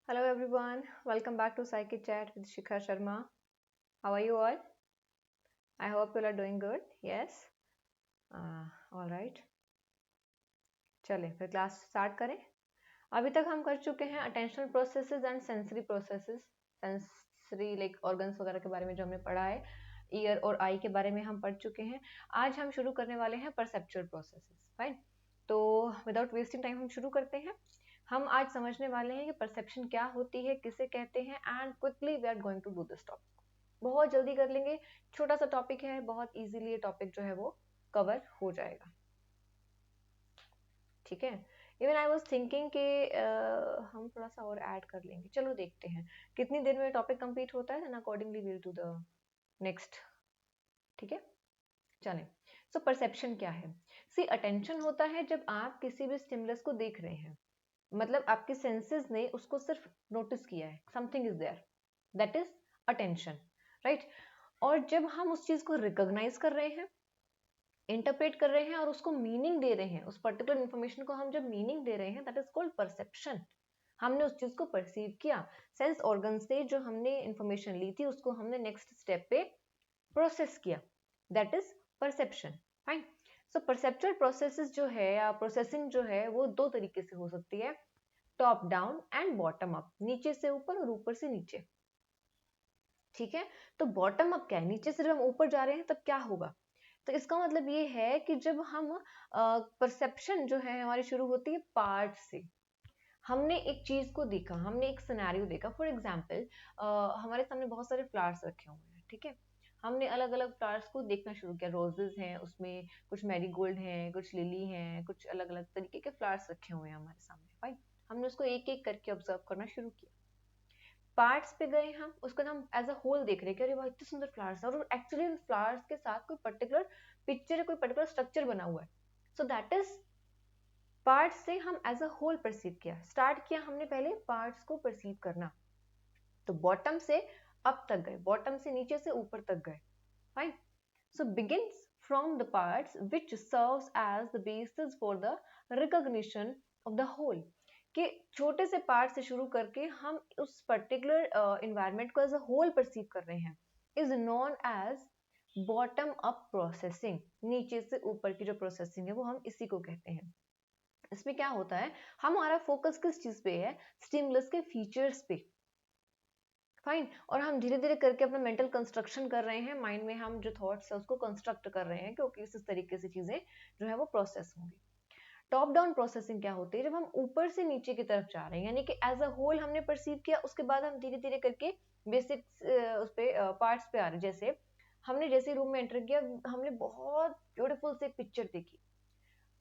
Hello everyone, welcome back to Psychic Chat with Shikha Sharma. How are you all? I hope you are doing good. Yes. All right. चलें फिर class start करें. अभी तक हम कर चुके हैं attentional processes and sensory processes. Sensory like organs वगैरह के बारे में जो हमने पढ़ा है, ईयर और आई के बारे में हम पढ़ चुके हैं. आज हम शुरू करने वाले हैं परसेप्चुअल प्रोसेसेस. फाइन. तो विदाउट वेस्टिंग टाइम हम शुरू करते हैं. हम आज समझने वाले हैं कि परसेप्शन क्या होती है, किसे कहते हैं, and quickly we are going to do this topic. बहुत जल्दी कर लेंगे. छोटा सा टॉपिक है, बहुत इजीली ये टॉपिक जो है वो कवर हो जाएगा. ठीक है. इवन आई वॉज थिंकिंग कि हम थोड़ा सा और ऐड कर लेंगे. चलो देखते हैं कितनी देर में टॉपिक कंप्लीट होता है, accordingly will do the next. ठीक है. चलें. सो परसेप्शन क्या है? सी, अटेंशन होता है जब आप किसी भी स्टिमुलस को देख रहे हैं, मतलब आपके सेंसेस ने उसको सिर्फ नोटिस किया है, something is there, that is attention, right. और जब हम उस चीज को रिकॉग्नाइज कर रहे हैं, इंटरप्रेट कर रहे हैं और उसको मीनिंग दे रहे हैं, उस पर्टिकुलर इंफॉर्मेशन को हम जब मीनिंग दे रहे हैं, दैट इज कॉल्ड परसेप्शन. हमने उस चीज को परसीव किया, सेंस ऑर्गन से जो हमने इंफॉर्मेशन ली थी उसको हमने नेक्स्ट स्टेप पे प्रोसेस किया, that is perception. Fine. So perceptual processes जो है या प्रोसेसिंग जो है वो दो तरीके से हो सकती है, top down and bottom up, नीचे से ऊपर और ऊपर से नीचे. ठीक है. तो बॉटम अप क्या है? नीचे से जब हम ऊपर जा रहे हैं तब क्या होगा? तो इसका मतलब ये है कि जब हम परसेप्शन जो है हमारी शुरू होती है पार्ट से. हमने एक चीज को देखा, हमने एक सिनेरियो देखा. फॉर एग्जाम्पल, हमारे सामने बहुत सारे फ्लावर्स रखे हुए हैं. ठीक है. हमने अलग अलग फ्लावर्स को देखना शुरू किया. रोजेस हैं, उसमें कुछ मैरीगोल्ड हैं, कुछ लिली हैं, कुछ अलग अलग तरीके के फ्लावर्स रखे हुए हैं हमारे सामने. फाइन. हमने उसको एक एक करके ऑब्जर्व करना शुरू किया. पार्ट्स पे गए हम, उसको हम एज अ होल देख रहे हैं कि अरे वाह इतने सुंदर फ्लावर्स है, और एक्चुअली उन फ्लावर्स के साथ कोई पर्टिकुलर पिक्चर, कोई पर्टिकुलर स्ट्रक्चर बना हुआ है. सो दैट इज पार्ट्स से हम एज अ होल परसीव किया, स्टार्ट किया हमने पहले पार्ट्स को परसीव करना. तो बॉटम से अप तक गए, बॉटम से नीचे से ऊपर तक गए. Fine. So begins from the parts which serves as the basis for the recognition of the whole. कि छोटे से पार्ट से शुरू करके हम उस पर्टिकुलर इन्वायरमेंट को एज अ होल परसीव कर रहे हैं, is known as bottom up processing. नीचे से ऊपर की जो प्रोसेसिंग है वो हम इसी को कहते हैं. इसमें क्या होता है, हमारा फोकस किस चीज पे है? स्टिमुलस के फीचर्स पे. फाइन. और हम धीरे धीरे करके अपना मेंटल कंस्ट्रक्शन कर रहे हैं, माइंड में हम जो थॉट्स है उसको कंस्ट्रक्ट कर रहे हैं क्योंकि इस तरीके से चीजें जो है वो प्रोसेस होंगी. टॉप डाउन प्रोसेसिंग क्या होती है? जब हम ऊपर से नीचे की तरफ जा रहे हैं, यानी कि एज अ होल हमने परसीव किया, उसके बाद हम धीरे धीरे करके बेसिक उस पे पार्ट्स पे आ रहे. जैसे हमने जैसे रूम में एंटर किया, हमने बहुत ब्यूटीफुल से एक पिक्चर देखी,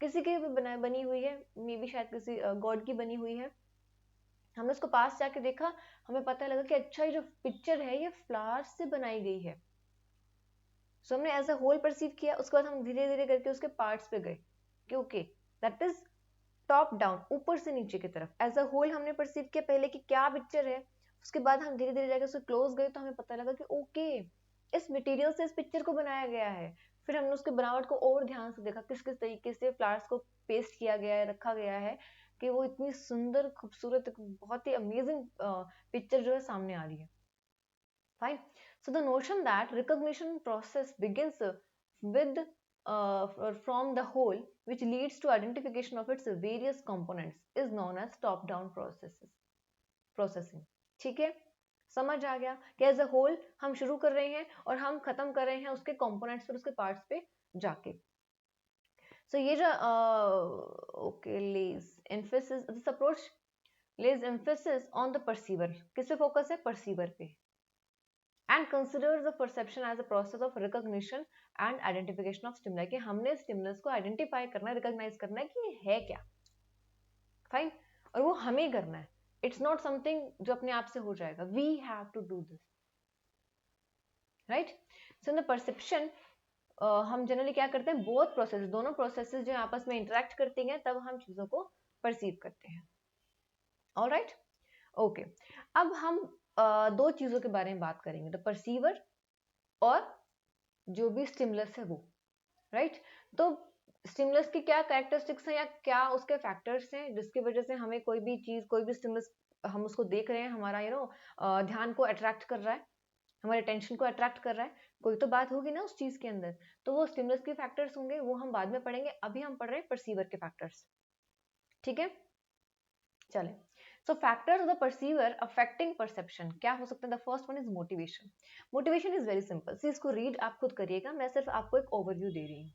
किसी की भी बनी हुई है, मे बी शायद किसी गॉड की बनी हुई है. हमने उसको पास जाके देखा, हमें पता लगा कि अच्छा ये जो पिक्चर है ये फ्लावर्स से बनाई गई है. सो हमने एज अ होल परसीव किया, उसके बाद हम धीरे धीरे करके उसके पार्ट्स पे गए कि okay that is top down, ऊपर से नीचे की तरफ. एज अ होल हमने परसीव किया पहले कि क्या पिक्चर है, उसके बाद हम धीरे धीरे जाकर उसके क्लोज गए तो हमें पता लगा कि ओके इस मटेरियल से इस पिक्चर को बनाया गया है. फिर हमने उसके बनावट को और ध्यान से देखा, किस किस तरीके से फ्लावर्स को पेस्ट किया गया है, रखा गया है कि वो इतनी सुंदर खूबसूरत बहुत ही अमेजिंग पिक्चर जो है सामने आ रही है. Fine. So the notion that recognition process begins with from the whole, which leads to identification of its various components, is known as top-down processing. ठीक है. समझ आ गया कि एज अ होल हम शुरू कर रहे हैं और हम खत्म कर रहे हैं उसके कंपोनेंट्स पर, उसके पार्ट्स पे जाके. सो ये जो okay lays emphasis, this approach lays emphasis on the perceiver. किस पे फोकस है? परसीवर पे. And considers the perception as a process of recognition and identification of stimuli. कि हमने स्टिमुलस को आइडेंटिफाई करना है, रिकॉग्नाइज करना है कि ये है क्या. फाइन. और वो हमें करना है. इट्स नॉट समथिंग जो अपने आप से हो जाएगा. We have to do this, right. So in the perception हम जनरली क्या करते हैं, बोथ प्रोसेस, दोनों प्रोसेसेस जो आपस में इंटरेक्ट करती हैं तब हम चीजों को परसीव करते हैं. ऑलराइट. ओके. अब हम दो चीजों के बारे में बात करेंगे, द परसीवर और जो भी स्टिमुलस है वो, राइट. तो स्टिमुलस की क्या कैरेक्टरिस्टिक्स हैं या क्या उसके फैक्टर्स हैं जिसकी वजह से हमें कोई भी चीज, कोई भी स्टिमुलस हम उसको देख रहे हैं, हमारा ध्यान को अट्रैक्ट कर रहा है, हमारे अटेंशन को अट्रैक्ट कर रहा है, कोई तो बात होगी ना उस चीज के अंदर, तो वो स्टिमुलस के फैक्टर्स होंगे, वो हम बाद में पढ़ेंगे, अभी हम पढ़ रहे हैं परसीवर के फैक्टर्स। ठीक है, चले। So factors of the perceiver affecting perception क्या हो सकता है? The first one is motivation. Motivation is very simple, see इसको रीड आप खुद करिएगा, मैं सिर्फ आपको एक ओवरव्यू दे रही हूँ।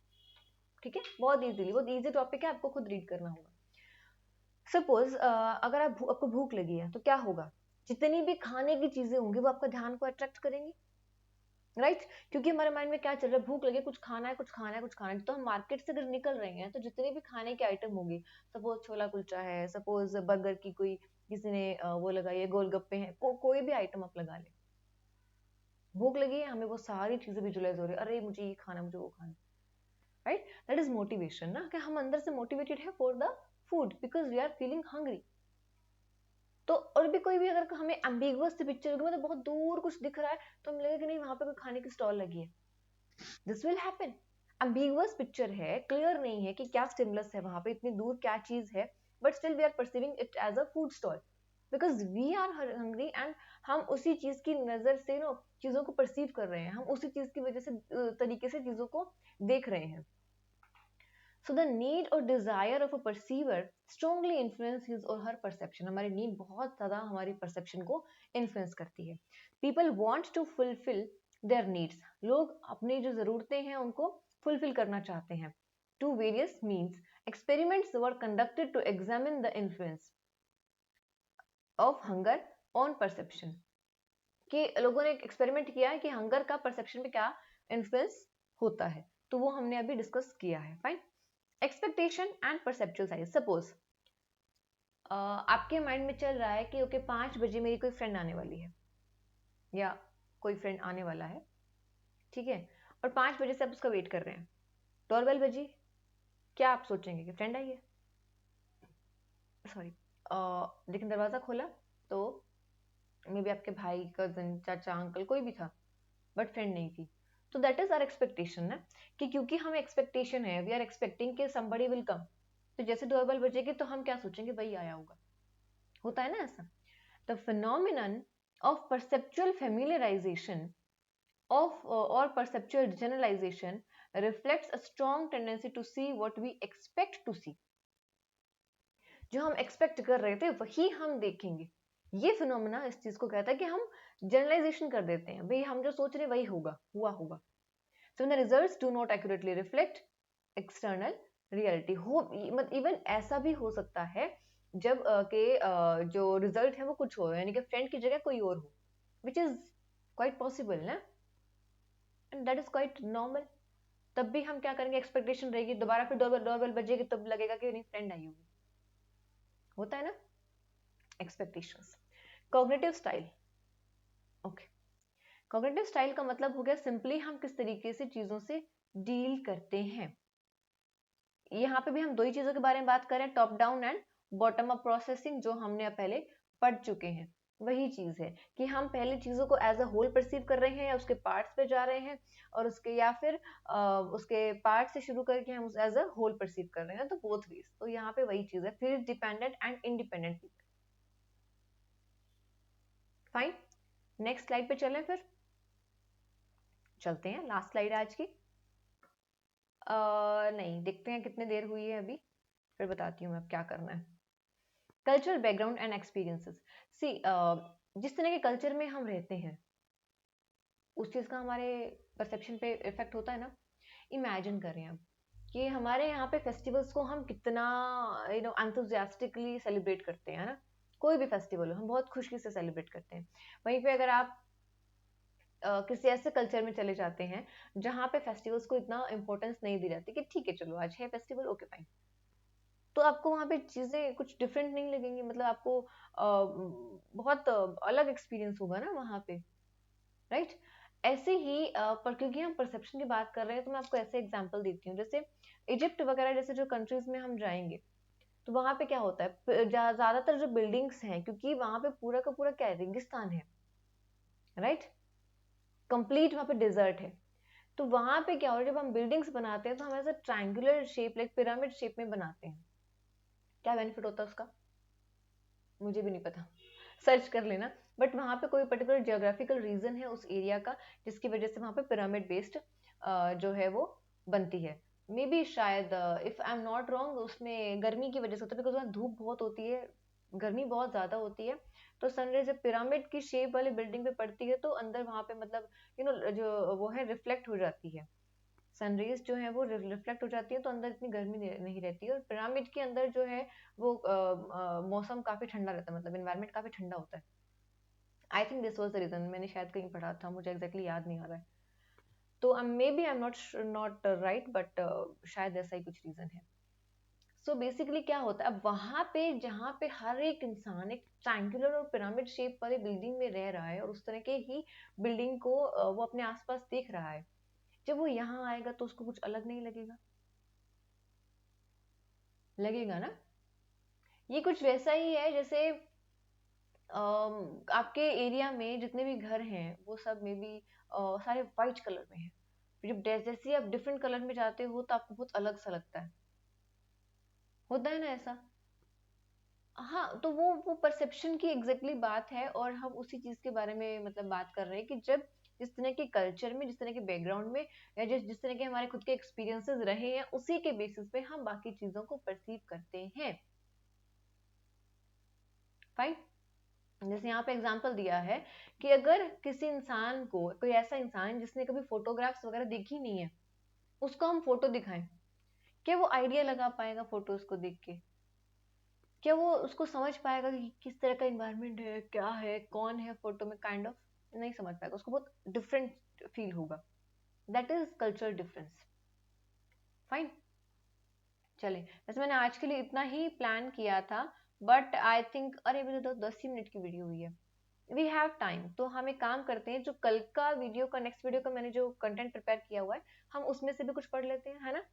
ठीक है, बहुत इजीली, बहुत इजी टॉपिक है, आपको खुद रीड करना होगा। सपोज अगर आपको भूख लगी है तो क्या होगा? जितनी भी खाने की चीजें होंगी वो आपका ध्यान को अट्रैक्ट करेंगी, राइट? क्योंकि हमारे माइंड में क्या चल रहा है, भूख लगी, कुछ खाना है, कुछ खाना है, कुछ खाना है। तो हम मार्केट से अगर निकल रहे हैं तो जितने भी खाने के आइटम होंगे, सपोज छोला कुलचा है, सपोज बर्गर की कोई किसी ने वो लगाई है, गोलगप्पे हैं, कोई भी आइटम आप लगा ले, भूख लगी है, हमें वो सारी चीजें विजुअलाइज हो रही है, अरे मुझे ये खाना, मुझे वो खाना, राइट? दैट इज मोटिवेशन ना, कि हम अंदर से मोटिवेटेड है for the food because we are feeling hungry. तो और भी कोई भी अगर हमें एम्बिगुअस से पिक्चर, मतलब बहुत दूर कुछ दिख रहा है, तो हमें लगेगा कि नहीं वहां पे कोई खाने की स्टॉल लगी है, this will happen. Ambiguous picture है, क्लियर नहीं है कि क्या स्टिमुलस है वहां पे, इतनी दूर क्या चीज है, but still we are perceiving it as a food stall because we are hungry and हम उसी चीज की नजर से चीजों को परसीव कर रहे हैं, हम उसी चीज की वजह से तरीके से चीजों को देख रहे हैं। So the need or desire of a perceiver strongly influence his or her perception. हमारी नीड बहुत ज्यादा हमारी परसेप्शन को इन्फ्लुएंस करती है। People want to fulfill their needs. लोग अपनी जो जरूरतें हैं उनको फुलफिल करना चाहते हैं। To various means, experiments were conducted to examine the influence of hunger on perception. कि लोगों ने एक एक्सपेरिमेंट किया है कि हंगर का परसेप्शन पे क्या इन्फ्लुएंस होता है, तो वो हमने अभी डिस्कस किया है। Fine. Expectation and perceptual size. Suppose आपके माइंड में चल रहा है कि ओके 5 बजे मेरी कोई फ्रेंड आने वाली है या कोई फ्रेंड आने वाला है, ठीक है, और 5 बजे से आप उसका वेट कर रहे हैं, डोरबेल बजी, क्या आप सोचेंगे कि फ्रेंड आई है? सॉरी, लेकिन दरवाजा खोला तो मे बी आपके भाई, कजन, चाचा, अंकल, कोई भी था, बट फ्रेंड नहीं थी। तो दैट इज आवर एक्सपेक्टेशन ना, कि क्योंकि हमें एक्सपेक्टेशन है, वी आर एक्सपेक्टिंग कि समबडी विल कम, तो जैसे डोरबेल बजेगी तो हम क्या सोचेंगे, भाई आया होगा, होता है ना ऐसा। The phenomenon of perceptual familiarisation of or perceptual generalization reflects a strong tendency to see what we expect to see. जो हम एक्सपेक्ट कर रहे थे वही हम देखेंगे, ये फिनोमेना इस चीज को कहता है कि हम जनरलाइजेशन कर देते हैं, भाई हम जो सोच रहे वही होगा, हुआ होगा। So when the results do not accurately reflect external reality, हो इवन ऐसा भी हो सकता है जब के जो रिजल्ट है वो कुछ हो, यानी कि फ्रेंड की जगह कोई और हो, विच इज क्वाइट पॉसिबल ना, and that is quite normal. तब भी हम क्या करेंगे, एक्सपेक्टेशन रहेगी, दोबारा फिर डोरबेल बजेगी तब लगेगा कि नहीं फ्रेंड आई होगी, होता है ना, expectations. Cognitive style. Okay, cognitive style का मतलब हो गया सिंपली हम किस तरीके से चीजों से डील करते हैं। यहाँ पे भी हम दो ही चीजों के बारे में बात करें, top down and bottom up processing, जो हमने पहले पढ़ चुके हैं। वही चीज है कि हम पहले चीजों को एज अ होल परसीव कर रहे हैं या उसके पार्ट्स पे जा रहे हैं, और उसके या फिर उसके पार्ट से शुरू करके हम एज अ होल परसीव कर रहे हैं, तो बोथ वेज। तो यहाँ पे वही चीज है, फिर dependent and independent. Fine, next slide पे चलें, फिर चलते हैं, लास्ट स्लाइड आज की। नहीं, देखते हैं कितनी देर हुई है अभी, फिर बताती हूँ मैं अब क्या करना है। Cultural background and experiences. See जिस तरह के कल्चर में हम रहते हैं उस चीज का हमारे परसेप्शन पे इफेक्ट होता है ना। इमेजिन करें अब कि हमारे यहाँ पे फेस्टिवल्स को हम कितना एंथुजियास्टिकली सेलिब्रेट करते हैं ना, कोई भी फेस्टिवल हो हम बहुत खुशी से सेलिब्रेट करते हैं। वहीं पे अगर आप किसी ऐसे कल्चर में चले जाते हैं जहाँ पे फेस्टिवल्स को इतना इंपॉर्टेंस नहीं दी जाती, कि ठीक है चलो आज है फेस्टिवल, ओके फाइन, तो आपको वहाँ पे चीजें कुछ डिफरेंट नहीं लगेंगी, मतलब आपको बहुत अलग एक्सपीरियंस होगा ना वहाँ पे, राइट? ऐसे ही पर क्योंकि हम परसेप्शन की बात कर रहे हैं तो मैं आपको ऐसे एग्जांपल देती हूँ, जैसे इजिप्ट वगैरह जैसे जो कंट्रीज में हम जाएंगे तो वहां पे क्या होता है, ज्यादातर जो बिल्डिंग्स हैं, क्योंकि वहां पे पूरा का पूरा क्या है, रेगिस्तान है, राइट, कंप्लीट वहां पे डेजर्ट है। तो वहां पे क्या हो रहा है, जब हम बिल्डिंग्स बनाते हैं तो हम ऐसा triangular shape, like pyramid shape में बनाते हैं। क्या बेनिफिट होता है उसका, मुझे भी नहीं पता, सर्च कर लेना। बट वहाँ पे कोई पर्टिकुलर जियोग्राफिकल रीजन है उस एरिया का, जिसकी वजह से वहाँ पे पिरामिड बेस्ड जो है वो बनती है। मे बी शायद, if I am not wrong, उसमें गर्मी की वजह से होता है, बिकॉज वहाँ धूप बहुत होती है, गर्मी बहुत ज्यादा होती है। तो सनराइज जब पिरामिड की शेप वाली बिल्डिंग पे पड़ती है तो अंदर वहाँ पे मतलब जो वो है रिफ्लेक्ट हो जाती है, सनरेज जो है वो रिफ्लेक्ट हो जाती है, तो अंदर इतनी गर्मी नहीं रहती है। और पिरामिड के अंदर जो है वो मौसम काफी ठंडा रहता है, मतलब इन्वायरमेंट काफी ठंडा होता है। I think this was the reason, मैंने शायद कहीं पढ़ा था, मुझे एग्जैक्टली याद नहीं आ रहा है। तो maybe I am not right, but शायद ऐसा ही कुछ रीजन है। सो बेसिकली क्या होता है, अब वहां पे जहाँ पे हर एक इंसान एक ट्रायंगुलर और पिरामिड शेप वाली बिल्डिंग में रह रहा है और उस तरह के ही बिल्डिंग को वो अपने आसपास देख रहा है, जब वो यहाँ आएगा तो उसको कुछ अलग नहीं लगेगा? लगेगा ना। ये कुछ वैसा ही है जैसे आपके एरिया में जितने भी घर हैं वो सब में भी सारे वाइट कलर में हैं, फिर जब जैसे ही आप डिफरेंट कलर में जाते हो तो आपको बहुत अलग सा लगता है, होता है ना ऐसा। हाँ, तो वो परसेप्शन की एग्जैक्टली बात है, और हम उसी चीज के बारे में मतलब बात कर रहे हैं कि जब जिस तरह के कल्चर में, जिस तरह के बैकग्राउंड में, या जिस तरह के हमारे खुद के एक्सपीरियंसेस रहे हैं, उसी के बेसिस पे हम बाकी चीजों को परसीव करते हैं। फाइन। जैसे यहाँ पे एग्जांपल दिया है कि अगर किसी इंसान को, कोई ऐसा इंसान जिसने कभी फोटोग्राफ्स वगैरह देखी नहीं है, उसको हम फोटो दिखाएं, क्या वो आइडिया लगा पाएगा फोटोज को देख के? क्या वो उसको समझ पाएगा कि किस तरह का इन्वायरमेंट है, क्या है, कौन है फोटो में, काइंड ऑफ नहीं समझ पाएगा, उसको बहुत डिफरेंट फील होगा। That is cultural difference. Fine. चले, वैसे मैंने आज के लिए इतना ही प्लान किया था, बट आई थिंक, अरे अभी तो 10 ही मिनट की वीडियो हुई है, वी हैव टाइम। तो हम एक काम करते हैं, जो कल का वीडियो का, नेक्स्ट वीडियो का मैंने जो कंटेंट प्रिपेयर किया हुआ है, हम उसमें से भी कुछ पढ़ लेते हैं, है ना।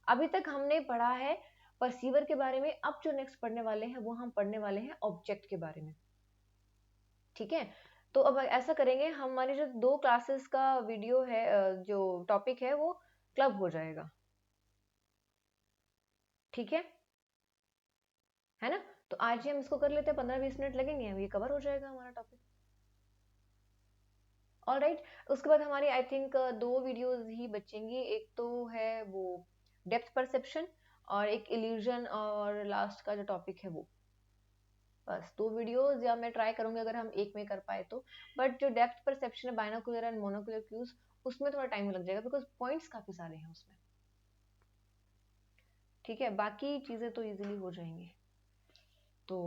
अभी तक हमने पढ़ा है परसीवर के बारे में, अब जो नेक्स्ट पढ़ने वाले हैं वो हम पढ़ने वाले हैं ऑब्जेक्ट के बारे में। ठीक है। तो अब ऐसा करेंगे, हमारे जो 2 क्लासेस का वीडियो है, जो टॉपिक है वो क्लब हो जाएगा। ठीक है ना। तो आज ही हम इसको कर लेते हैं, 15-20 मिनट लगेंगे, ये कवर हो जाएगा हमारा टॉपिक। All right. उसके बाद हमारी आई थिंक 2 वीडियोज ही बचेंगी, एक तो है वो डेप्थ परसेप्शन, और एक इल्यूजन, और लास्ट का जो टॉपिक है वो। बस 2 वीडियोज, या मैं ट्राई करूंगी अगर हम एक में कर पाए तो। बट जो डेप्थ परसेप्शन है, बाइनोकुलर एंड मोनोकुलर व्यूज, उसमें थोड़ा टाइम लग जाएगा, बिकॉज पॉइंट्स काफी सारे हैं उसमें। ठीक है, बाकी चीजें तो इजीली हो जाएंगी। तो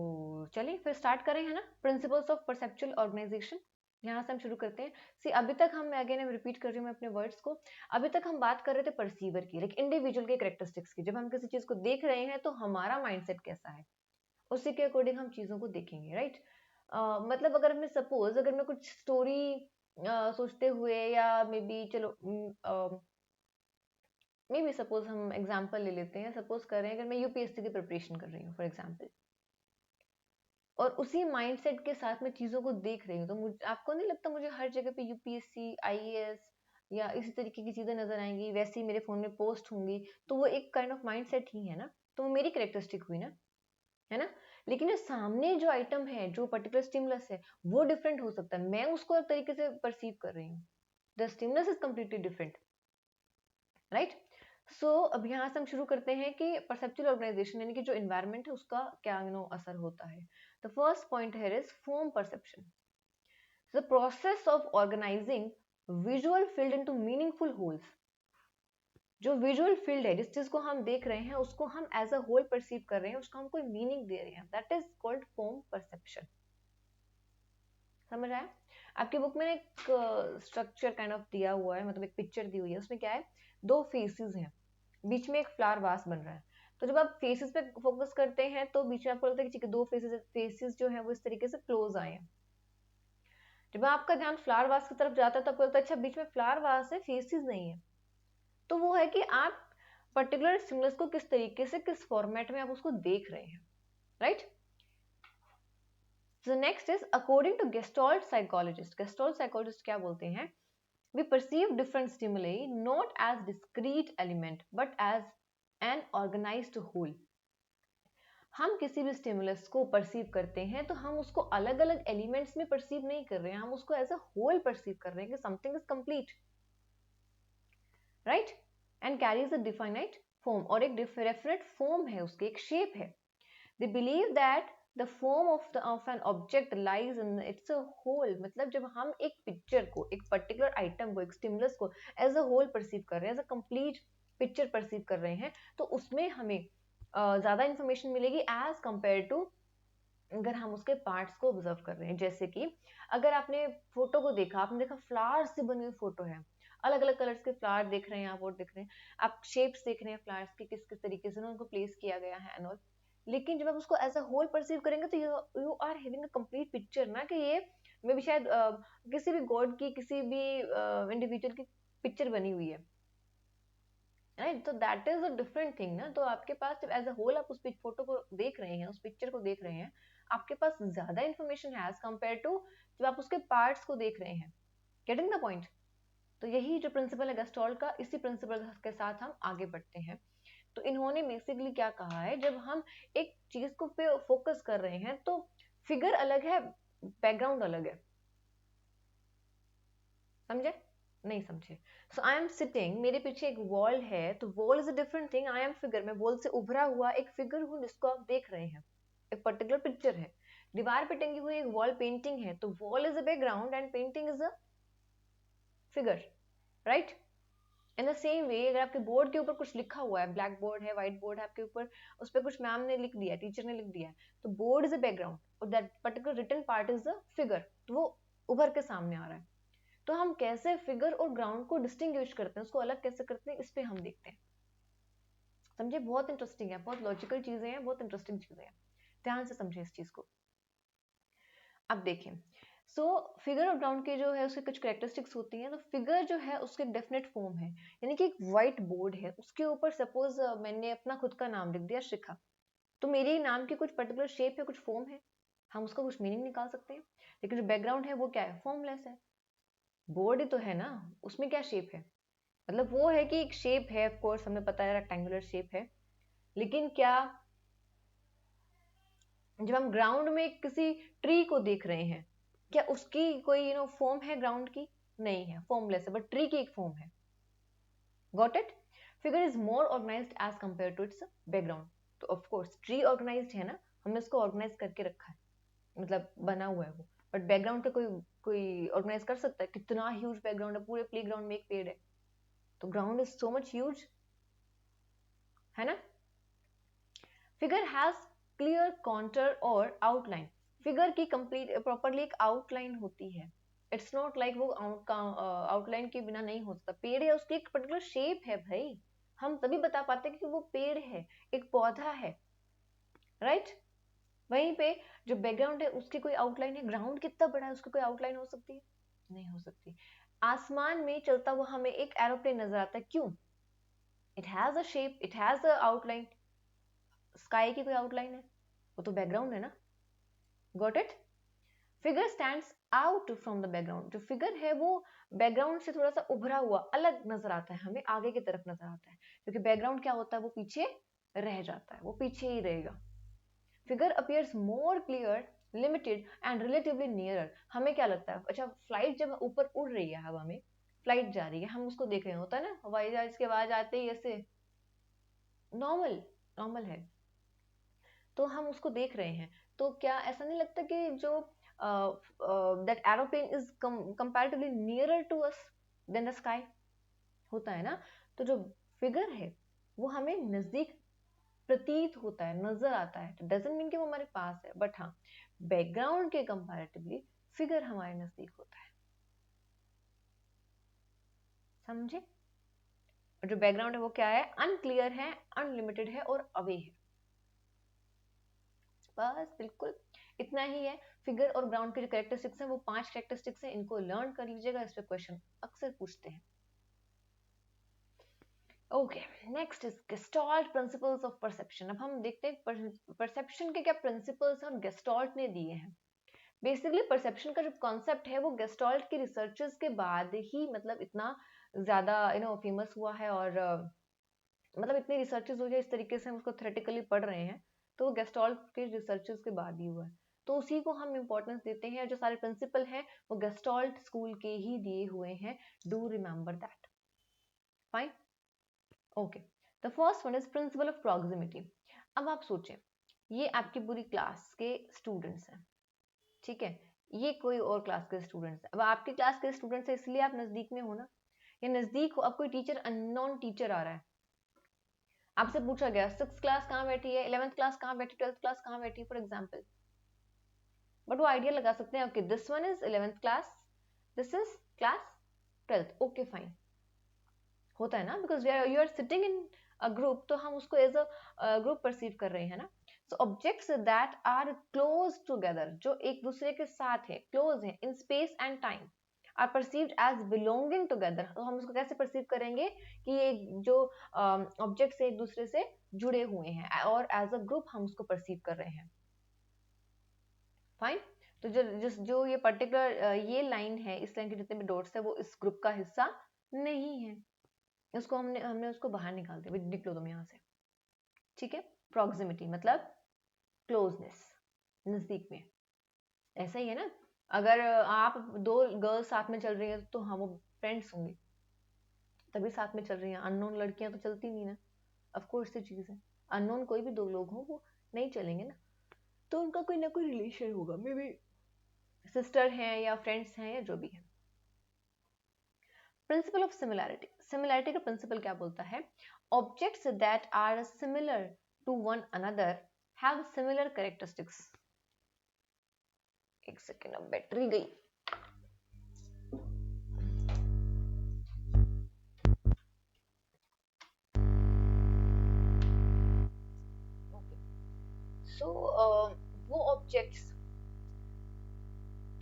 चलिए फिर स्टार्ट करें, है ना। प्रिंसिपल्स ऑफ परसेप्चुअल ऑर्गेनाइजेशन, यहाँ से हम शुरू करते हैं। सी, अभी तक हम, अगेन रिपीट कर रही हूँ मैं अपने वर्ड्स को, अभी तक हम बात कर रहे थे परसीवर की, लाइक इंडिविजुअल के कैरेक्टरिस्टिक्स की। जब हम किसी चीज को देख रहे हैं तो हमारा माइंडसेट कैसा है, उसी के अकॉर्डिंग हम चीजों को देखेंगे, राइट। मतलब अगर मैं सपोज, अगर मैं कुछ स्टोरी सोचते हुए, या मे बी, चलो मे बी सपोज हम एग्जाम्पल ले लेते हैं, सपोज कर रहे हैं अगर मैं यूपीएससी की प्रिपरेशन कर रही हूँ फॉर एग्जाम्पल, और उसी माइंडसेट के साथ मैं चीजों को देख रही हूँ, तो मुझे, आपको नहीं लगता मुझे हर जगह पे यूपीएससी, आईएएस या इसी तरीके की चीजें नजर आएंगी, वैसे ही मेरे फोन में पोस्ट होंगी, तो वो एक काइंड ऑफ माइंडसेट ही है ना, तो वो मेरी करेक्टरिस्टिक हुई ना, है ना। लेकिन ये सामने जो आइटम है, जो पर्टिकुलर स्टिमुलस है, वो डिफरेंट हो सकता है, मैं उसको एक तरीके से परसीव कर रही हूँ, the stimulus is completely different, right. So अब यहाँ से हम शुरू करते हैं कि परसेप्चुअल ऑर्गेनाइजेशन, यानी कि जो एनवायरनमेंट है उसका क्या असर होता है। The first point here is form perception, the process of organising visual field into meaningful wholes. जो विजुअल फील्ड है, जिस चीज को हम देख रहे हैं, उसको हम एज अ होल परसीव कर रहे हैं, उसको हम कोई मीनिंग दे रहे हैं, that is called form perception. समझ आया? आपकी बुक में एक स्ट्रक्चर काइंड ऑफ दिया हुआ है, मतलब एक पिक्चर दी हुई है, उसमें क्या है, 2 फेसेस हैं, बीच में एक फ्लावर वास बन रहा है। तो जब आप फेसेस पे फोकस करते हैं तो बीच में आपको लगता है कि 2 फेसेस जो है वो इस तरीके से क्लोज आए हैं। जब आपका ध्यान फ्लावर वास की तरफ जाता है तो आपको लगता है अच्छा बीच में फ्लावर वास है, फेसेस नहीं है। तो वो है कि आप पर्टिकुलर स्टिमुलस को किस तरीके से, किस फॉर्मेट में आप उसको देख रहे हैं, right. So next is according to Gestalt psychologist. Gestalt psychologist क्या बोलते हैं? We perceive different stimuli not as discrete element but as an organized whole. हम किसी भी स्टिमुलस को परसीव करते हैं तो हम उसको अलग अलग एलिमेंट्स में परसीव नहीं कर रहे हैं, हम उसको एज अ होल परसीव कर रहे हैं कि something is complete, right, and carries a definite form, और एक डेफिनेट फॉर्म है उसकी, एक शेप है. They believe that the form of an object lies in its a whole. मतलब जब हम एक पिक्चर को, एक पर्टिकुलर आइटम को, एक स्टिमुलस को एज अ होल परसीव कर रहे हैं, as a complete picture perceive कर रहे हैं, तो उसमें हमें ज्यादा इंफॉर्मेशन मिलेगी एज कंपेयर टू अगर हम उसके पार्ट्स को ऑब्जर्व कर रहे हैं. जैसे कि अगर आपने फोटो को देखा, आपने देखा फ्लावर्स से बनी हुई फोटो है, अलग अलग कलर्स के फ्लावर देख रहे हैं आप, और देख रहे हैं आप, शेप्स देख रहे हैं फ्लावर्स की, किस किस तरीके से उनको प्लेस किया गया है एंड ऑल. लेकिन जब आप उसको एज अ होल परसीव करेंगे तो you are having a complete picture ना, कि ये मे भी शायद किसी भी गॉड की, किसी भी इंडिविजुअल की पिक्चर बनी हुई है, राइट. तो that is a different thing ना. तो आपके पास जब एज अ होल आप उस फोटो को देख रहे हैं, उस पिक्चर को देख रहे हैं, आपके पास ज्यादा इंफॉर्मेशन है एज कंपेयर टू जब आप उसके पार्ट्स को देख रहे हैं. Getting the point. तो यही जो प्रिंसिपल है गेस्टॉल्ट का, इसी प्रिंसिपल के साथ हम आगे बढ़ते हैं. तो इन्होंने बेसिकली क्या कहा है, जब हम एक चीज को पे फोकस कर रहे हैं तो फिगर अलग है, बैकग्राउंड अलग है. समझे? नहीं समझे? सो आई एम सिटिंग, मेरे पीछे एक वॉल है, तो wall is a different thing, I am figure, मैं वॉल से उभरा हुआ एक फिगर हूँ जिसको आप देख रहे हैं, एक पर्टिकुलर पिक्चर है. दीवार पे टंगी हुई एक वॉल पेंटिंग है, तो wall is a background and painting is a figure, right. In the same way अगर आपके बोर्ड के ऊपर कुछ लिखा हुआ है, ब्लैक बोर्ड है, व्हाइट बोर्ड है आपके ऊपर, उस पर कुछ मैम ने लिख दिया, टीचर ने लिख दिया, तो बोर्ड इज अ बैकग्राउंड और that particular written part is a figure, तो वो उभर के सामने आ रहा है. तो हम कैसे फिगर और ग्राउंड को डिस्टिंग्विश करते हैं, उसको अलग कैसे करते हैं, इस पे हम देखते हैं. समझे? बहुत इंटरेस्टिंग है, बहुत लॉजिकल चीजें हैं, बहुत इंटरेस्टिंग चीजें हैं. ध्यान से समझे इस चीज को. अब देखें, सो फिगर और ग्राउंड के जो है उसके कुछ कैरेक्टरिस्टिक्स होती हैं. तो फिगर जो है उसके डेफिनेट फॉर्म है, यानी कि एक व्हाइट बोर्ड है, उसके ऊपर सपोज मैंने अपना खुद का नाम लिख दिया शिखा, तो मेरे नाम की कुछ पर्टिकुलर शेप है, कुछ फॉर्म है, हम उसका कुछ मीनिंग निकाल सकते हैं. लेकिन जो बैकग्राउंड है वो क्या है, फॉर्मलेस है. बोर्ड ही तो है ना, उसमें क्या शेप है, मतलब वो है कि एक शेप है, ऑफ कोर्स हमें पता है रेक्टेंगुलर शेप है, लेकिन क्या जब हम ग्राउंड में किसी ट्री को देख रहे हैं, क्या उसकी कोई फॉर्म है ग्राउंड की, नहीं है, फॉर्मलेस है, बट ट्री की एक फॉर्म है. Got it? Figure is more organised as compare to its background. तो ऑफ कोर्स ट्री ऑर्गेनाइज्ड है ना, हमने उसको ऑर्गेनाइज करके रखा है, मतलब बना हुआ है वो, बट बैकग्राउंड का कोई कोई ऑर्गेनाइज कर सकता है? कितना ह्यूज बैकग्राउंड है, पूरे प्ले ग्राउंड में एक पेड़ है, तो ground is so much huge, है ना. फिगर हैज क्लियर कॉन्टर और आउटलाइन. फिगर की कंप्लीट प्रॉपरली एक आउटलाइन होती है. इट्स नॉट लाइक वो आउटलाइन के बिना नहीं हो सकता. पेड़ है, उसकी एक पर्टिकुलर शेप है भाई, हम तभी बता पाते हैं कि वो पेड़ है, एक पौधा है, राइट. वहीं पे जो बैकग्राउंड है उसकी कोई आउटलाइन है. ग्राउंड कितना बड़ा है, उसकी कोई आउटलाइन हो सकती है? नहीं हो सकती. आसमान में चलता हुआ हमें एक एरोप्लेन नजर आता है, क्यों? It has a shape, it has a outline. Sky की कोई आउटलाइन है? वो तो बैकग्राउंड है ना. Got it? Figure stands out from the background. जो फिगर है वो बैकग्राउंड से थोड़ा सा उभरा हुआ अलग नजर आता है, हमें आगे की तरफ नजर आता है, क्योंकि बैकग्राउंड क्या होता है, वो पीछे रह जाता है, वो पीछे ही रहेगा. Figure appears more clear, limited and relatively nearer. हमें क्या लगता है, अच्छा फ्लाइट जब ऊपर उड़ रही है हवा में, फ्लाइट जा रही है, हम उसको देख रहे हैं, होता है ना, हवाई जहाज के आवाज आते ही ऐसे नॉर्मल नॉर्मल है, तो हम उसको देख रहे हैं, तो क्या ऐसा नहीं लगता कि जो that aeroplane is comparatively nearer to us than the sky, होता है ना. तो जो फिगर है वो हमें नजदीक प्रतीत होता है, नजर आता है, डजंट मीन कि वो हमारे पास है, बट हाँ बैकग्राउंड के कंपैरेटिवली फिगर हमारे नजदीक होता है. समझे? और जो बैकग्राउंड है वो क्या है, अनक्लियर है, अनलिमिटेड है और अवे है. बस बिल्कुल इतना ही है. फिगर और ग्राउंड के जो कैरेक्टरिस्टिक्स हैं वो 5 कैरेक्टरिस्टिक्स हैं, इनको लर्न कर लीजिएगा, इस पे क्वेश्चन अक्सर पूछते हैं. Okay, next is gestalt principles of perception. अब हम देखते हैं परसेप्शन के क्या प्रिंसिपल्स हम गेस्टॉल्ट ने दिए हैं. बेसिकली परसेप्शन का जो कॉन्सेप्ट है वो गेस्टॉल्ट के रिसर्चेस के बाद ही मतलब इतना ज्यादा फेमस हुआ है, और मतलब इतनी रिसर्चेस हो गए, इस तरीके से हम उसको थ्योरेटिकली पढ़ रहे हैं, तो वो गेस्टॉल्ट के रिसर्चेस के बाद ही हुआ है, तो उसी को हम इम्पोर्टेंस देते हैं। जो सारे प्रिंसिपल हैं वो गेस्टॉल्ट स्कूल के ही दिए हुए हैं, do remember that. Fine, okay. The first one is principle of proximity. अब आप सोचें, ये आपकी पूरी क्लास के स्टूडेंट्स हैं, ठीक है, ये कोई और क्लास के स्टूडेंट्स हैं। अब आपकी क्लास के स्टूडेंट्स है इसलिए आप नजदीक में हो ना, या नजदीक हो, अब कोई टीचर अननोन टीचर आ रहा है, आपसे पूछा गया 6th क्लास कहाँ बैठी है, 11th क्लास कहाँ बैठी, 12th क्लास कहाँ बैठी, फॉर एग्जाम्पल, बट वो आइडिया लगा सकते हैं, okay this one is 11th class, this is class 12th, okay fine, होता है ना, because you are sitting in a group, तो हम उसको एज अ ग्रुप परसीव कर रहे हैं ना। So objects that are close together, जो एक दूसरे के साथ है, क्लोज है in space and time, are perceived as belonging together. तो हम उसको कैसे परसीव करेंगे कि ये जो ऑब्जेक्ट्स एक दूसरे से जुड़े हुए हैं, और एज अ ग्रुप हम उसको परसीव कर रहे हैं। फाइन, तो जो ये पर्टिकुलर ये लाइन है, इस लाइन के जितने भी डॉट्स है वो इस ग्रुप का हिस्सा नहीं है, उसको हमने उसको बाहर निकाल दिया, निकलो तुम यहाँ से, ठीक है। प्रॉक्सिमिटी मतलब क्लोजनेस, नजदीक में, ऐसा ही है ना। अगर आप दो गर्ल्स साथ में चल रही हैं तो हाँ वो फ्रेंड्स होंगी, तभी साथ में चल रही हैं, अननोन लड़कियां तो चलती नहीं ना, ऑफ कोर्स ये चीज है, अननोन कोई भी दो लोग हो वो नहीं चलेंगे ना, तो उनका कोई ना कोई रिलेशन होगा, मे बी सिस्टर हैं या फ्रेंड्स हैं या जो भी है। प्रिंसिपल ऑफ सिमिलैरिटी, सिमिलैरिटी का प्रिंसिपल क्या बोलता है, objects that are similar to one another have similar characteristics. एक सेकेंड, अब बैटरी गई। सो वो ऑब्जेक्ट्स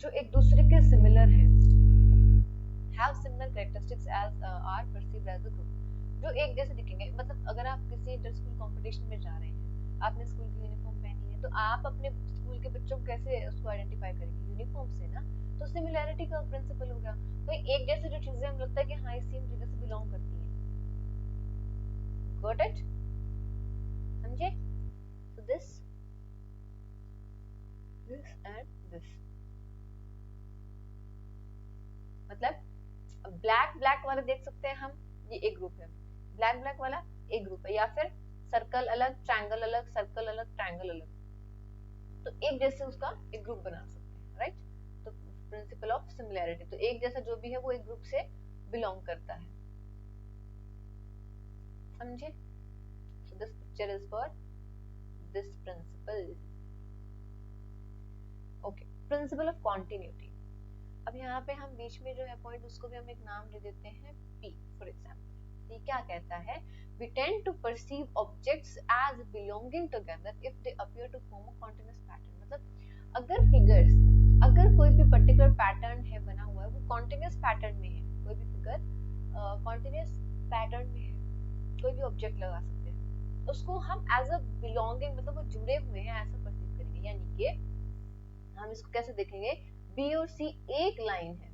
जो एक दूसरे के सिमिलर हैं, have similar characteristics as are perceived as a group, जो एक जैसे दिखेंगे। मतलब अगर आप किसी इंटर स्कूल कंपटीशन में जा रहे हैं, आपने स्कूल की यूनिफॉर्म पहनी है, तो आप अपने स्कूल के बच्चों को कैसे उसको आइडेंटिफाई करेंगे, यूनिफॉर्म से ना। तो सिमिलैरिटी का प्रिंसिपल हो गया, तो एक जैसे जो चीजें हमें लगता है कि हाँ इस सेम जगह से बिलोंग करती हैं, गॉट इट, समझे। सो दिस एंड दिस, मतलब ब्लैक ब्लैक वाले देख सकते हैं हम, ये एक ग्रुप है, ब्लैक ब्लैक वाला एक ग्रुप है, या फिर सर्कल अलग, ट्रायंगल अलग, सर्कल अलग, ट्रायंगल अलग, तो एक जैसे उसका एक ग्रुप बना सकते हैं, राइट। तो प्रिंसिपल ऑफ सिमिलैरिटी, तो एक जैसा जो भी है वो एक ग्रुप से बिलोंग करता है, समझे। So this picture is for this principle, okay. Principal of continuity, अब यहाँ पे हम बीच में जो है पॉइंट, उसको भी हम एक नाम दे देते हैं P, फॉर एग्जाम्पल। ये क्या कहता है, we tend to perceive objects as belonging together if they appear to form a continuous pattern। मतलब अगर फिगर्स, अगर कोई भी पर्टिकुलर पैटर्न है बना हुआ है, वो कॉन्टिन्यूस पैटर्न में है, कोई भी फिगर कॉन्टिन्यूस पैटर्न में है, कोई भी ऑब्जेक्ट लगा सकते हैं, उसको हम एज अ बिलोंगिंग, मतलब वो जुड़े हुए हैं ऐसा परसीव करेंगे। यानी कि हम इसको कैसे देखेंगे, बी और सी एक लाइन है,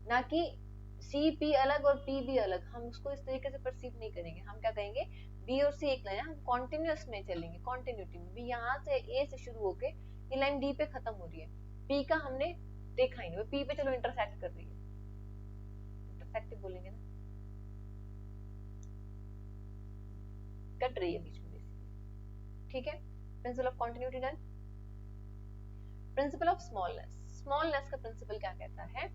ना कि सी पी अलग और पी भी अलग, हम उसको इस तरीके से परसीव नहीं करेंगे। हम क्या कहेंगे, बी और सी एक लाइन है, हम कॉन्टिन्यूस में चलेंगे, कॉन्टिन्यूटी में भी, यहाँ से ए से शुरू होके ये लाइन डी पे खत्म हो रही है, पी का हमने देखा ही नहीं, पी पे चलो इंटरसेक्ट कर रही है, इंटरसेक्टिव बोलेंगे ना, कट रही है बीच में बेसिकली, ठीक है। Principle of continuity done. Principle of smallness, smallness का प्रिंसिपल क्या कहता है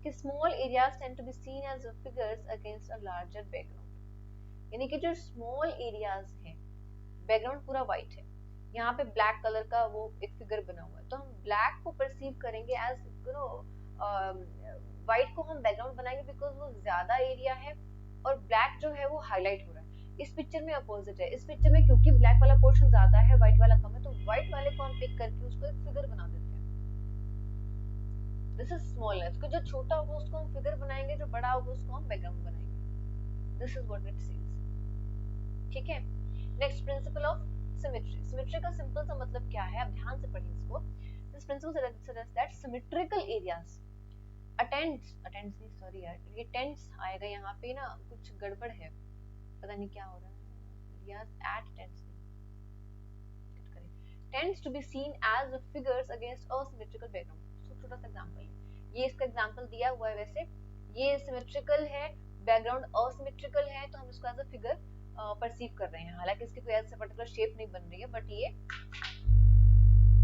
कि small areas tend to be seen as figures against a larger background. यानी कि जो स्मॉल एरियाज हैं, बैकग्राउंड पूरा व्हाइट है, यहाँ पे ब्लैक कलर का वो एक फिगर बना हुआ है, तो हम ब्लैक को परसीव करेंगे एज व्हाइट को हम बैकग्राउंड बनाएंगे, बिकॉज वो ज्यादा एरिया है और ब्लैक जो है वो हाईलाइट हो रहा है। इस पिक्चर में अपोजिट है, इस पिक्चर में क्योंकि ब्लैक वाला पोर्शन ज्यादा है, व्हाइट वाला कम है, तो व्हाइट वाले को हम पिक करके उसको एक फिगर बना देते हैं। दिस इज स्मॉलनेस, को जो छोटा होगा उसको हम फिगर बनाएंगे, जो बड़ा होगा उसको हम बैकग्राउंड बनाएंगे। This is what it says, ठीक है। Next, principle of symmetry. Symmetry का सिंपल सा मतलब क्या है, आप ध्यान से पढ़िए इसको। This principle suggest that symmetrical areas attends नहीं, सॉरी यार, ये टेंस आएगा यहाँ पे ना, कुछ गड़बड़ है, पता नहीं क्या हो रहा है, areas at tends, tends to be seen as figures against a symmetrical background. So छोटा सा एग्जांपल है, ये इसका एग्जांपल दिया हुआ है, वैसे ये सिमेट्रिकल है, बैकग्राउंड असिमेट्रिकल है, तो हम इसको एज अ फिगर परसीव कर रहे हैं, हालांकि इसकी कोई ऐसा पर्टिकुलर शेप नहीं बन रही है, बट ये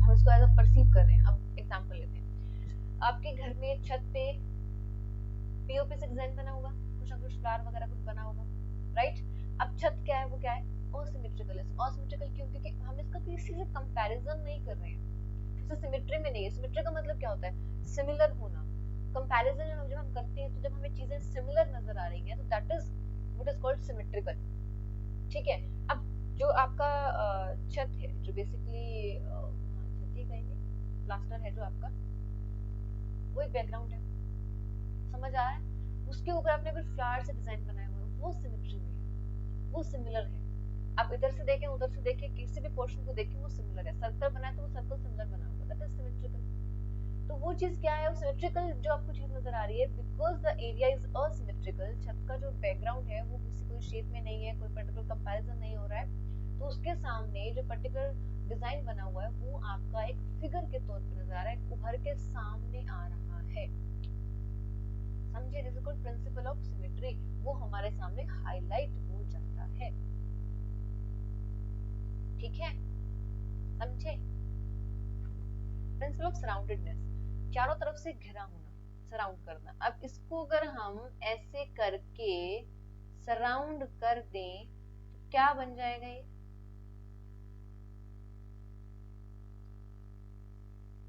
हम इसको एज अ परसीव कर रहे हैं. अब एग्जांपल लेते हैं, आपके घर में छत पे पीओपी से डिजाइन बना होगा, कुछ ना कुछ फ्लावर वगैरह कुछ बना होगा, राइट. अब छत क्या है, वो क्या है, असिमेट्रिकल है. असिमेट्रिकल क्यों, क्योंकि हम इसका किसी से कंपैरिजन नहीं कर रहे हैं, इससे सिमेट्री में नहीं है. सिमेट्री का मतलब क्या होता है, सिमिलर होना. कंपैरिजन जब हम करते हैं तो जब हमें चीजें सिमिलर नजर आ रही हैं तो that is what is called symmetrical. ठीक है. अब जो आपका छत है, जो बेसिकली छत ही कहेंगे, प्लास्टर है जो आपका, वो एक बैकग्राउंड है, समझ आ रहा है. उसके ऊपर आपने कुछ फ्लावर से डिजाइन बनाया हुआ है, वो सिमेट्री में है, वो सिमिलर है. आप इधर से देखें, उधर से देखें, किसी भी पोर्शन को देखें, वो सिमिलर है. सर्कल बनाया तो वो सर्कल सिमिलर बना होगा, दैट इज सिमेट्रिकल. तो वो चीज क्या है, वो सिमेट्रिकल जो आपको चीज नजर आ रही है, because the area is asymmetrical. छत का जो बैकग्राउंड है वो किसी कोई शेप में नहीं है, कोई पर्टिकुलर कंपैरिजन नहीं हो रहा है, तो उसके सामने जो पर्टिकुलर डिजाइन बना हुआ है वो आपका एक फिगर के तौर पर नजर आ रहा है, उभर के सामने आ रहा है. समझे, this is called principle of symmetry. वो हमारे सामने हाईलाइट हो जाता है. ठीक है, समझे. प्रिंसिपल ऑफ सराउंडेडनेस, चारों तरफ से घिरा होना, सराउंड करना. अब इसको अगर हम ऐसे करके सराउंड कर दें तो क्या बन जाएगा, ये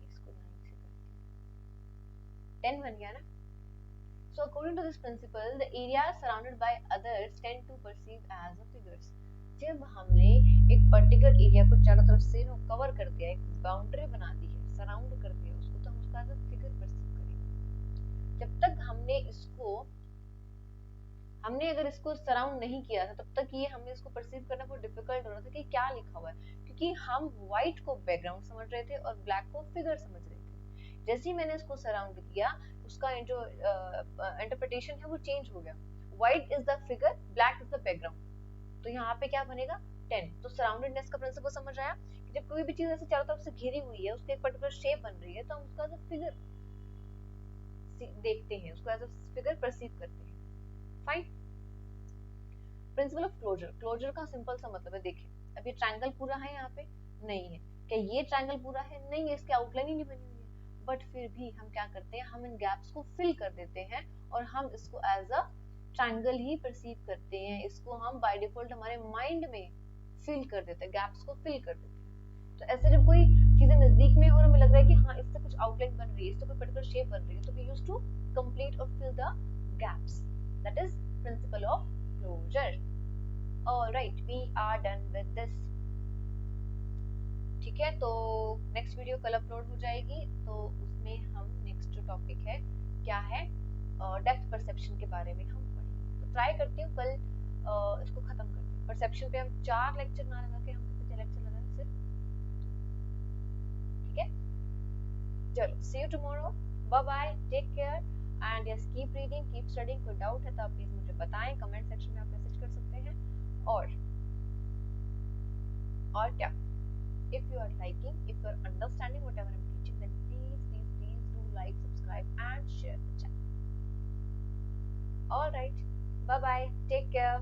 इसको लाइन से करते हैं, 10 बन गया ना. So according to this principle, the areas surrounded by others tend to perceive as a figures. जब हमने एक पर्टिकुलर एरिया को चारों तरफ से कवर कर दिया, एक बाउंड्री बना दी है, सराउंड कर दिया उसको, तो हम उसका एज अ फिगर परसीव करेंगे. जब तक हमने अगर इसको सराउंड नहीं किया था, तब तक ये हमें इसको परसीव करना बहुत डिफिकल्ट हो रहा था कि क्या लिखा हुआ है, क्योंकि हम व्हाइट को बैकग्राउंड समझ रहे थे और ब्लैक को फिगर समझ रहे थे. जैसे ही मैंने इसको सराउंड किया, उसका जो इंटरप्रिटेशन है वो चेंज हो गया. White is the figure, black is the background. तो यहाँ पे क्या बनेगा, 10. तो सराउंडेडनेस का प्रिंसिपल समझ आया कि जब कोई भी चीज ऐसे चारों तरफ से घिरी हुई है, उसकी एक पर्टिकुलर शेप बन रही है, तो हम उसका एज अ फिगर देखते हैं, उसको एज अ फिगर परसीव करते हैं. Fine. Principle of closure, closure का सिंपल सा मतलब है, देखिए अब ये ट्रायंगल पूरा है, यहाँ पे नहीं है, क्या ये ट्रायंगल पूरा है, नहीं है, इसकी आउटलाइन ही नहीं बनी हुई है, बट फिर भी हम क्या करते हैं, हम इन गैप्स को फिल कर देते हैं और हम इसको एज अ ट्रायंगल ही परसीव करते हैं. इसको हम बाय डिफॉल्ट हमारे माइंड में फिल कर देते हैं, गैप्स को फिल कर देते हैं. तो ऐसे जब कोई चीजें नजदीक में और हमें लग रहा है कि हाँ इससे कुछ आउटलाइन बन रही है, इससे कोई पर्टिकुलर शेप बन रही है, तो वी यूज टू कंप्लीट और fill the gaps. That is principle of closure. Alright, we are done with this. ठीक है, तो नेक्स्ट वीडियो कल अपलोड हो जाएगी, तो उसमें हम नेक्स्ट जो टॉपिक है क्या है, डेप्थ परसेप्शन के बारे में हम पढ़ेंगे. तो ट्राई करती हूँ कल इसको खत्म कर दूँ. परसेप्शन पे हम 4 लेक्चर ना लगा के हम कितने लेक्चर लगाएं सिर्फ. ठीक है, चलो, see you tomorrow. Bye bye, take care and yes, keep reading, keep studying. कोई डाउट है तो आप प्लीज मुझे बताएं, कमेंट सेक्शन में आप मैसेज कर सकते हैं. और क्या, if you are liking, if you are understanding whatever I'm teaching, then please do like, subscribe and share the channel. All right, bye bye, take care.